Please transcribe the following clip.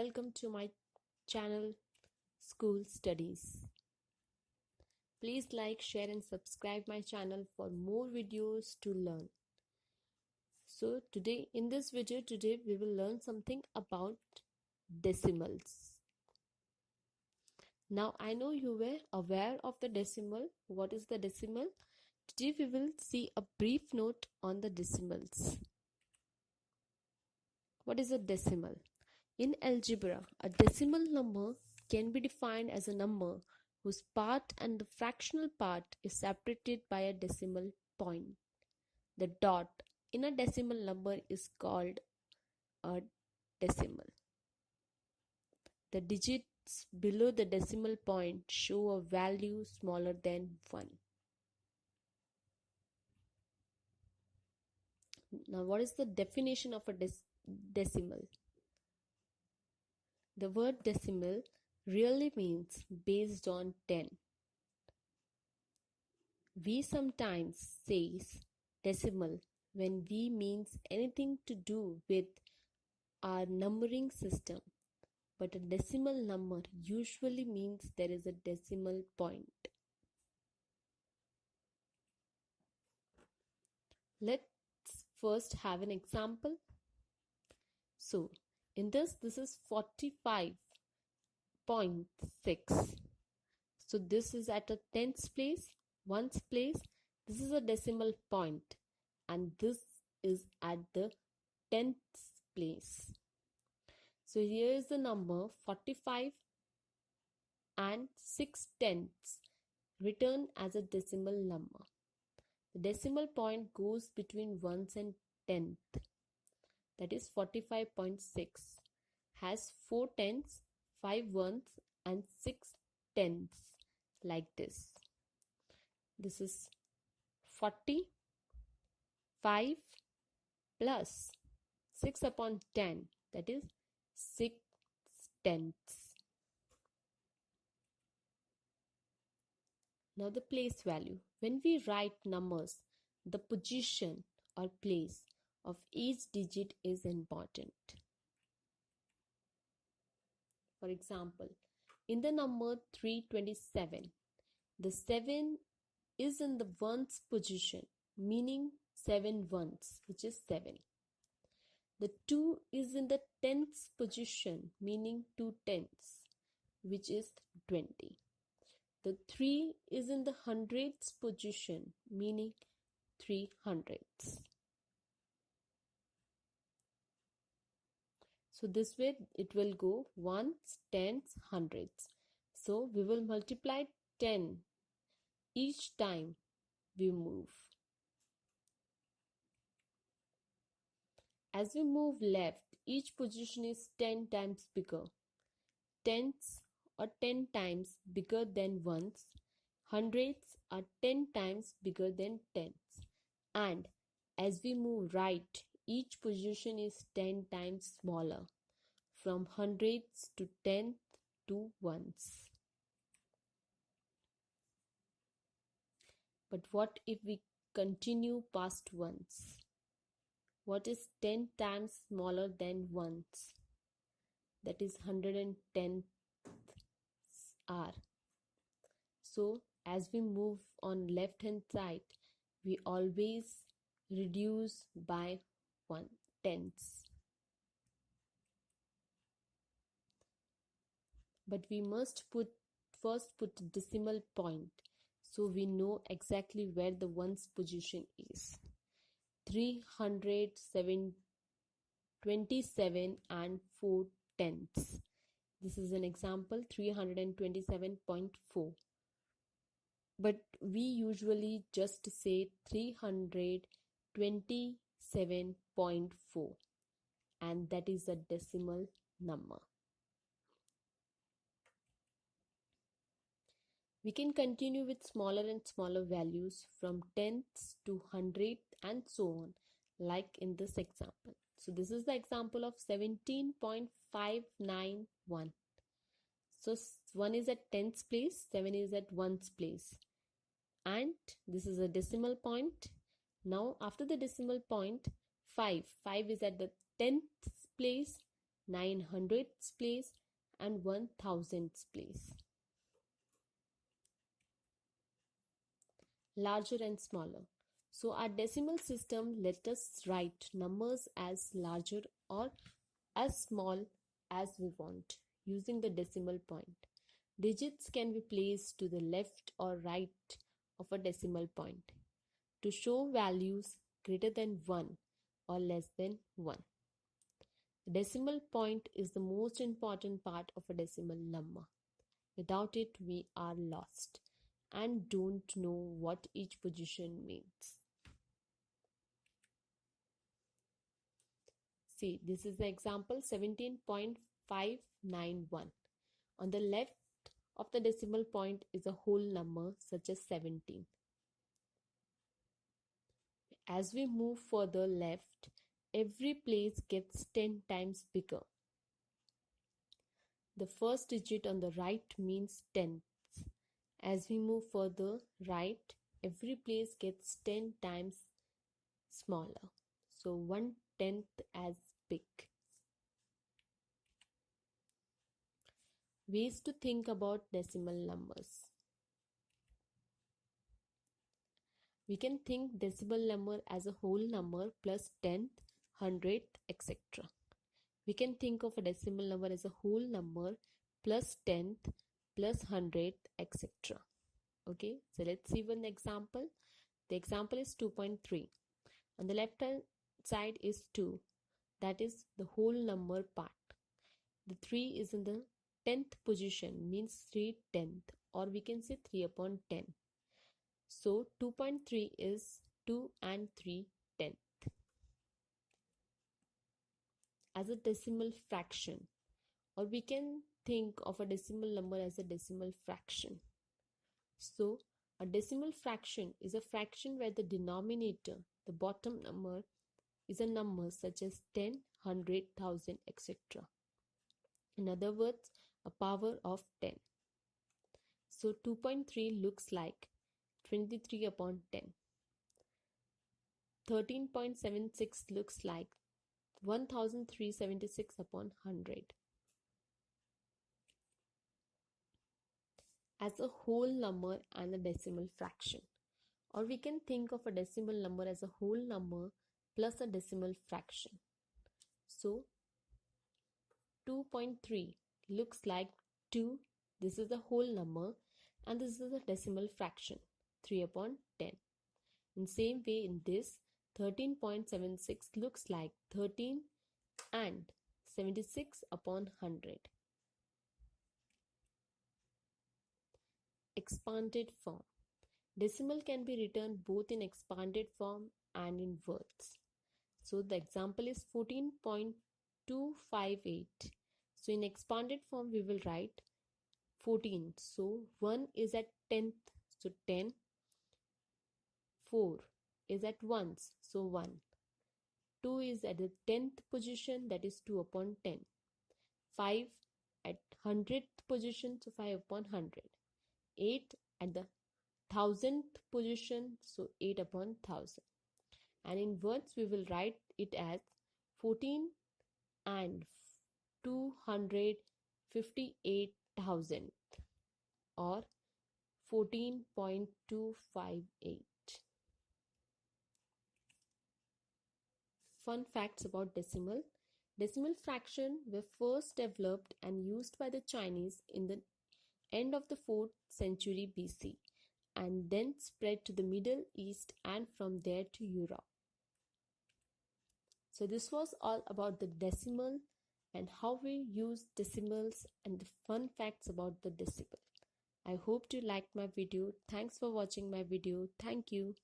welcome to my channel School Studies. Please like, share and subscribe my channel for more videos to learn. So today in this video we will learn something about decimals. Now I know you were aware of the decimal. What is the decimal? Today we will see a brief note on the decimals. What is a decimal? In algebra, a decimal number can be defined as a number whose part and the fractional part is separated by a decimal point. The dot in a decimal number is called a decimal. The digits below the decimal point show a value smaller than 1. Now, what is the definition of a decimal? The word decimal really means based on 10. We sometimes say decimal when we means anything to do with our numbering system, but a decimal number usually means there is a decimal point. Let's first have an example. So in this is 45.6. So this is at a tens place, ones place. This is a decimal point, and this is at the tenth place. So here is the number 45 and 6/10 written as a decimal number. The decimal point goes between ones and tenth. That is 45.6 has 4 tenths, 5 ones and 6 tenths like this. This is 45 plus 6 upon 10, that is 6 tenths. Now the place value. When we write numbers, the position or place of each digit is important. For example, in the number 327, the 7 is in the ones position, meaning 7 ones, which is 7. The 2 is in the tenths position, meaning 2 tenths, which is 20. The 3 is in the hundredths position, meaning 3 hundredths. So this way it will go ones, tenths, hundredths. So we will multiply 10 each time we move. As we move left, each position is 10 times bigger. Tenths are 10 times bigger than ones. Hundredths are 10 times bigger than tenths. And as we move right, each position is 10 times smaller, from hundredths to tenth to ones. But what if we continue past ones? What is 10 times smaller than ones? That is 110 R. So as we move on left hand side, we always reduce by 1/10. But we must first put decimal point, so we know exactly where the ones position is. 327 and 4 tenths. This is an example, 327.4. But we usually just say 327.4, and that is a decimal number. We can continue with smaller and smaller values from tenths to hundredth and so on, like in this example. So this is the example of 17.591. So 1 is at tenths place, 7 is at ones place. And this is a decimal point. Now after the decimal point, 5 is at the tenth place, 900ths place, and 1000ths place. Larger and smaller. So our decimal system let us write numbers as larger or as small as we want using the decimal point. Digits can be placed to the left or right of a decimal point to show values greater than 1 or less than 1. The decimal point is the most important part of a decimal number. Without it, we are lost and don't know what each position means. See, this is the example 17.591. On the left of the decimal point is a whole number such as 17. As we move further left, every place gets 10 times bigger. The first digit on the right means tenths. As we move further right, every place gets 10 times smaller. So 1/10 as big. Ways to think about decimal numbers. We can think decimal number as a whole number plus tenth, hundredth, etc. We can think of a decimal number as a whole number plus tenth, plus hundredth, etc. Okay, so let's see one example. The example is 2.3. On the left hand side is 2. That is the whole number part. The 3 is in the 10th position, means 3/10, or we can say 3/10. So 2.3 is 2 and 3/10. As a decimal fraction, or we can think of a decimal number as a decimal fraction. So a decimal fraction is a fraction where the denominator, the bottom number, is a number such as 10, 100, 1000, etc. In other words, a power of 10. So 2.3 looks like 23/10. 13.76 looks like 1376/100. As a whole number and a decimal fraction. Or we can think of a decimal number as a whole number plus a decimal fraction. So 2.3 looks like 2, this is the whole number, and this is a decimal fraction, 3/10. In same way, in this 13.76 looks like 13 and 76/100. Expanded form. Decimal can be written both in expanded form and in words. So the example is 14.258. So in expanded form we will write 14. So 1 is at 10th, so 10. 4 is at ones, so 1. 2 is at the 10th position, that is 2/10. 5 at 100th position, so 5/100. 8 at the 1000th position, so 8/1000. And in words we will write it as 14 and 258,000 or 14.258. Fun facts about decimal. Decimal fraction were first developed and used by the Chinese in the end of the 4th century BC and then spread to the Middle East and from there to Europe. So this was all about the decimal and how we use decimals and the fun facts about the decimal. I hope you liked my video. Thanks for watching my video. Thank you.